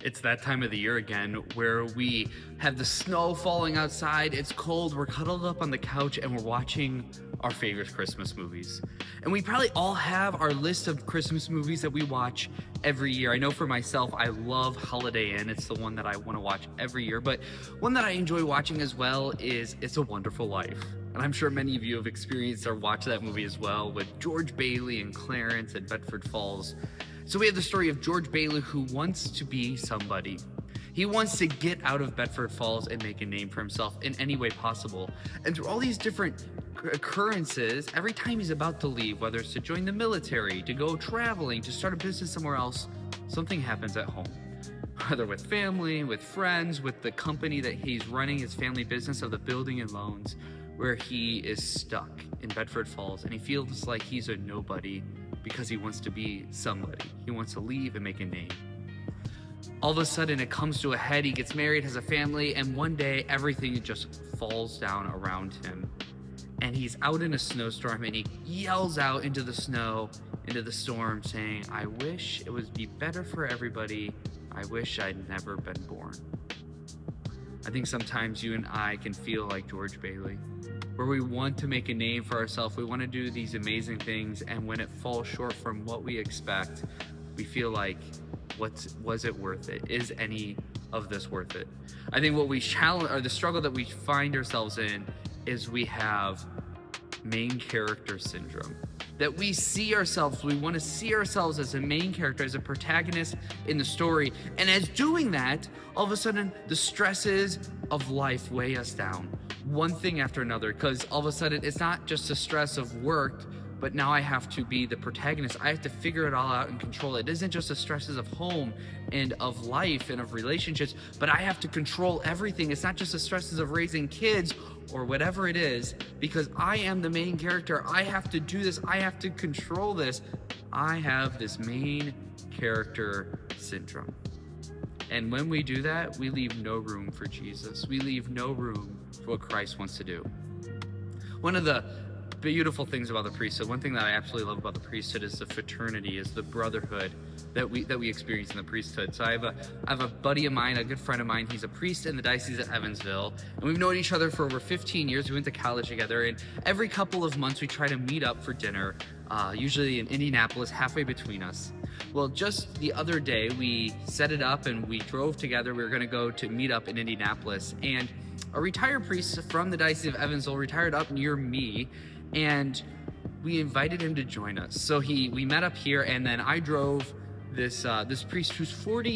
It's that time of the year again where we have the snow falling outside. It's cold. We're cuddled up on the couch and we're watching our favorite Christmas movies. And we probably all have our list of Christmas movies that we watch every year. I know for myself, I love Holiday Inn. It's the one that I want to watch every year. But one that I enjoy watching as well is It's a Wonderful Life. And I'm sure many of you have experienced or watched that movie as well with George Bailey and Clarence at Bedford Falls. So we have the story of George Bailey who wants to be somebody. He wants to get out of Bedford Falls and make a name for himself in any way possible. And through all these different occurrences, every time he's about to leave, whether it's to join the military, to go traveling, to start a business somewhere else, something happens at home. Whether with family, with friends, with the company that he's running, his family business of the building and loans, where he is stuck in Bedford Falls and he feels like he's a nobody because he wants to be somebody. He wants to leave and make a name. All of a sudden it comes to a head. He gets married, has a family, and one day everything just falls down around him. And he's out in a snowstorm and he yells out into the snow, into the storm, saying, "I wish it would be better for everybody. I wish I'd never been born." I think sometimes you and I can feel like George Bailey, where we want to make a name for ourselves. We want to do these amazing things, and when it falls short from what we expect, we feel like, was it worth it? Is any of this worth it? I think what we challenge, or the struggle that we find ourselves in, is we have main character syndrome. That we want to see ourselves as a main character, as a protagonist in the story. And as doing that, all of a sudden, the stresses of life weigh us down, one thing after another, because all of a sudden, it's not just the stress of work, but now I have to be the protagonist. I have to figure it all out and control it. It isn't just the stresses of home and of life and of relationships, but I have to control everything. It's not just the stresses of raising kids or whatever it is, because I am the main character. I have to do this. I have to control this. I have this main character syndrome. And when we do that, we leave no room for Jesus. We leave no room for what Christ wants to do. One of the beautiful things about the priesthood, one thing that I absolutely love about the priesthood, is the fraternity, is the brotherhood that we experience in the priesthood. So I have a buddy of mine, a good friend of mine. He's a priest in the Diocese of Evansville, and we've known each other for over 15 years. We went to college together, and every couple of months we try to meet up for dinner, usually in Indianapolis, halfway between us. Well, just the other day we set it up and we drove together. We were going to go to meet up in Indianapolis, and a retired priest from the Diocese of Evansville retired up near me, and we invited him to join us. So we met up here, and then I drove this priest who's 40